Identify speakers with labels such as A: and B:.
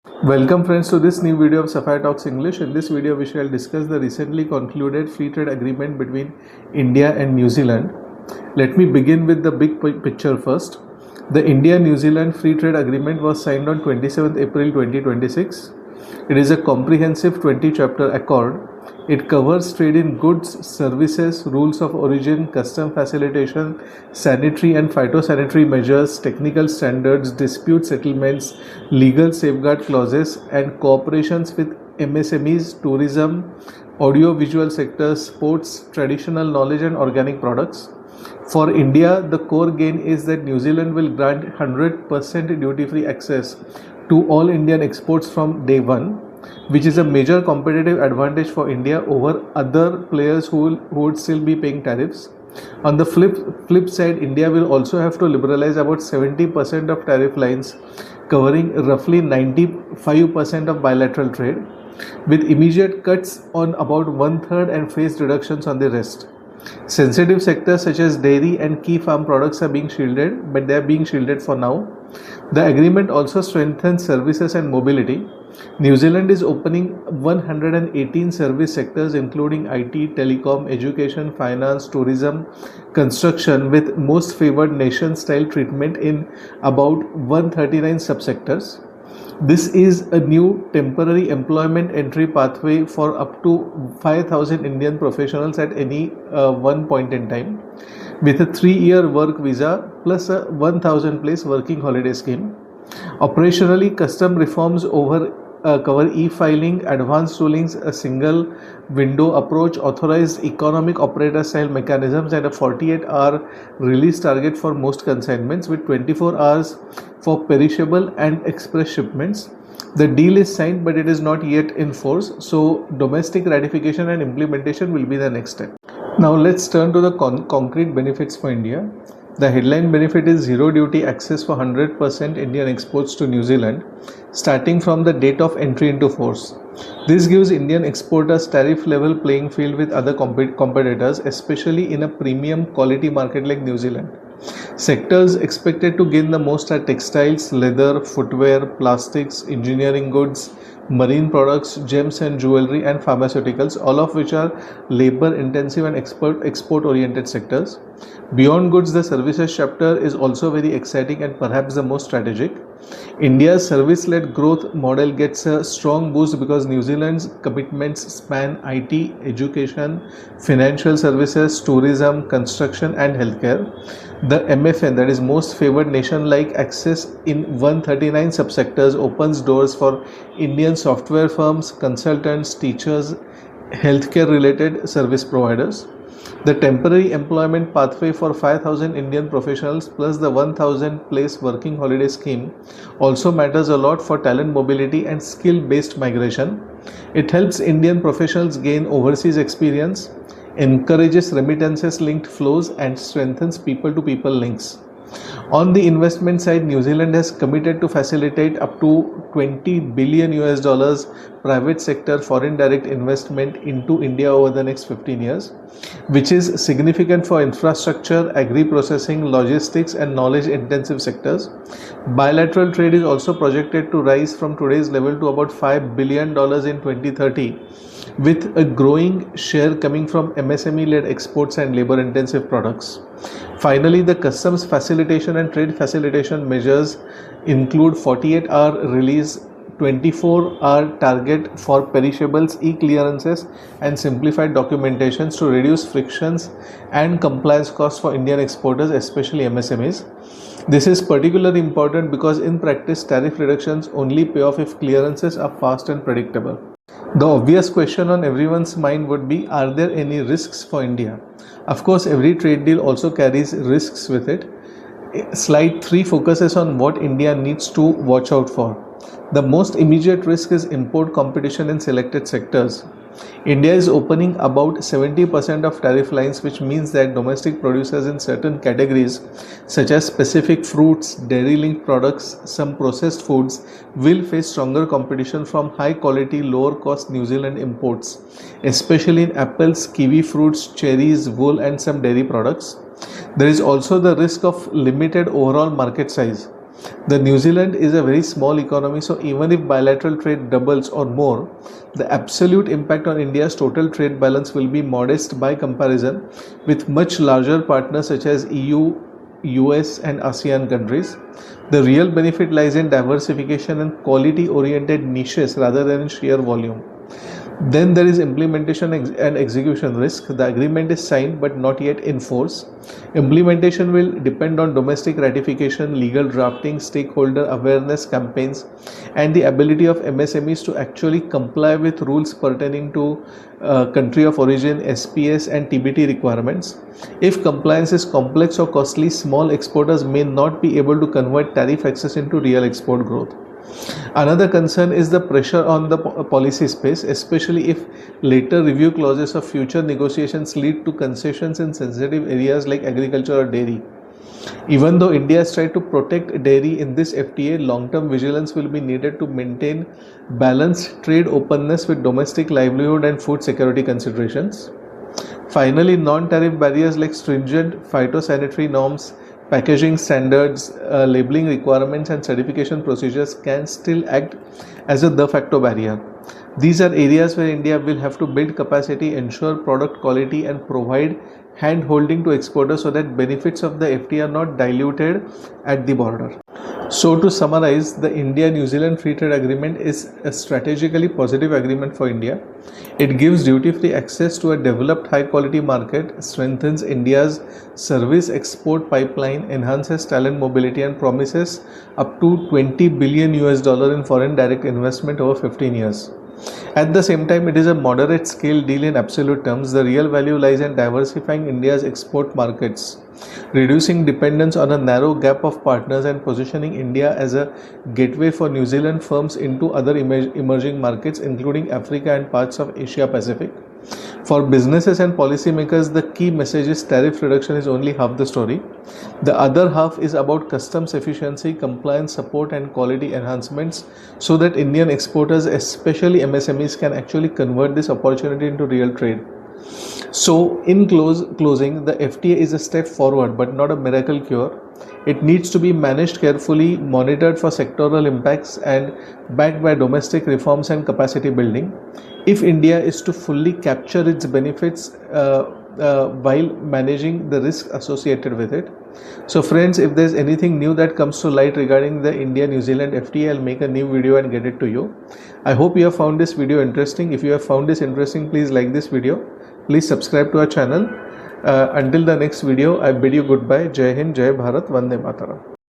A: Welcome friends to this new video of Sapphire Talks English. In this video we shall discuss the recently concluded free trade agreement between India and New Zealand. Let me begin with the big picture first. The India-New Zealand Free Trade Agreement was signed on 27th April 2026. It is a comprehensive 20-chapter accord. It covers trade in goods, services, rules of origin, custom facilitation, sanitary and phytosanitary measures, technical standards, dispute settlements, legal safeguard clauses, and cooperations with MSMEs, tourism, audiovisual sectors, sports, traditional knowledge, and organic products. For India, the core gain is that New Zealand will grant 100% duty-free access to all Indian exports from day one, which is a major competitive advantage for India over other players who would still be paying tariffs. On the flip side, India will also have to liberalize about 70% of tariff lines, covering roughly 95% of bilateral trade, with immediate cuts on about one-third and phased reductions on the rest. Sensitive sectors such as dairy and key farm products are being shielded, but they are being shielded for now. The agreement also strengthens services and mobility. New Zealand is opening 118 service sectors including IT, telecom, education, finance, tourism, construction, with most favored nation style treatment in about 139 subsectors. This is a new temporary employment entry pathway for up to 5,000 Indian professionals at any one point in time, with a 3-year work visa plus a 1,000 place working holiday scheme. Operationally, custom reforms cover e-filing, advanced rulings, a single window approach, authorized economic operator style mechanisms, and a 48-hour release target for most consignments, with 24 hours for perishable and express shipments. The deal is signed, but it is not yet in force, so domestic ratification and implementation will be the next step. Now let's turn to the concrete benefits for India. The headline benefit is zero duty access for 100% Indian exports to New Zealand, starting from the date of entry into force. This gives Indian exporters tariff level playing field with other competitors, especially in a premium quality market like New Zealand. Sectors expected to gain the most are textiles, leather, footwear, plastics, engineering goods, marine products, gems and jewelry, and pharmaceuticals, all of which are labor intensive and export oriented sectors. Beyond goods, the services chapter is also very exciting and perhaps the most strategic. India's service-led growth model gets a strong boost because New Zealand's commitments span IT, education, financial services, tourism, construction, and healthcare. The MFN, that is most favored nation-like access in 139 subsectors, opens doors for Indian software firms, consultants, teachers, healthcare-related service providers. The temporary employment pathway for 5,000 Indian professionals plus the 1,000 place working holiday scheme also matters a lot for talent mobility and skill-based migration. It helps Indian professionals gain overseas experience, encourages remittances linked flows, and strengthens people-to-people links. On the investment side, New Zealand has committed to facilitate up to $20 billion private sector foreign direct investment into India over the next 15 years, which is significant for infrastructure, agri-processing, logistics, and knowledge-intensive sectors. Bilateral trade is also projected to rise from today's level to about $5 billion in 2030, with a growing share coming from MSME-led exports and labor-intensive products. Finally, the customs facilitation and trade facilitation measures include 48-hour release, 24-hour target for perishables, e-clearances, and simplified documentations to reduce frictions and compliance costs for Indian exporters, especially MSMEs. This is particularly important because in practice, tariff reductions only pay off if clearances are fast and predictable. The obvious question on everyone's mind would be, are there any risks for India? Of course, every trade deal also carries risks with it. Slide 3 focuses on what India needs to watch out for. The most immediate risk is import competition in selected sectors. India is opening about 70% of tariff lines, which means that domestic producers in certain categories such as specific fruits, dairy-linked products, some processed foods will face stronger competition from high-quality, lower-cost New Zealand imports, especially in apples, kiwi fruits, cherries, wool, and some dairy products. There is also the risk of limited overall market size. The New Zealand is a very small economy, so even if bilateral trade doubles or more, the absolute impact on India's total trade balance will be modest by comparison with much larger partners such as EU, US and ASEAN countries. The real benefit lies in diversification and quality oriented niches rather than in sheer volume. Then there is implementation and execution risk. The agreement is signed but not yet in force. Implementation will depend on domestic ratification, legal drafting, stakeholder awareness campaigns, and the ability of MSMEs to actually comply with rules pertaining to country of origin, SPS, and TBT requirements. If compliance is complex or costly, small exporters may not be able to convert tariff access into real export growth. Another concern is the pressure on the policy space, especially if later review clauses of future negotiations lead to concessions in sensitive areas like agriculture or dairy. Even though India has tried to protect dairy in this FTA, long-term vigilance will be needed to maintain balanced trade openness with domestic livelihood and food security considerations. Finally, non-tariff barriers like stringent phytosanitary norms, packaging standards, labeling requirements and certification procedures can still act as a de facto barrier. These are areas where India will have to build capacity, ensure product quality and provide hand-holding to exporters so that benefits of the FTA are not diluted at the border. So to summarize, the India-New Zealand Free Trade Agreement is a strategically positive agreement for India. It gives duty-free access to a developed high-quality market, strengthens India's service export pipeline, enhances talent mobility and promises up to $20 billion in foreign direct investment over 15 years. At the same time, it is a moderate scale deal in absolute terms. The real value lies in diversifying India's export markets, reducing dependence on a narrow gap of partners and positioning India as a gateway for New Zealand firms into other emerging markets including Africa and parts of Asia Pacific. For businesses and policymakers, the key message is tariff reduction is only half the story. The other half is about customs efficiency, compliance support and quality enhancements so that Indian exporters, especially MSMEs, can actually convert this opportunity into real trade. So in closing, the FTA is a step forward but not a miracle cure. It needs to be managed carefully, monitored for sectoral impacts and backed by domestic reforms and capacity building. If India is to fully capture its benefits while managing the risk associated with it. So friends, if there's anything new that comes to light regarding the India-New Zealand FTA, I'll make a new video and get it to you. I hope you have found this video interesting. If you have found this interesting, please like this video. Please subscribe to our channel. Until the next video, I bid you goodbye. Jai Hind, Jai Bharat, Vande Mataram.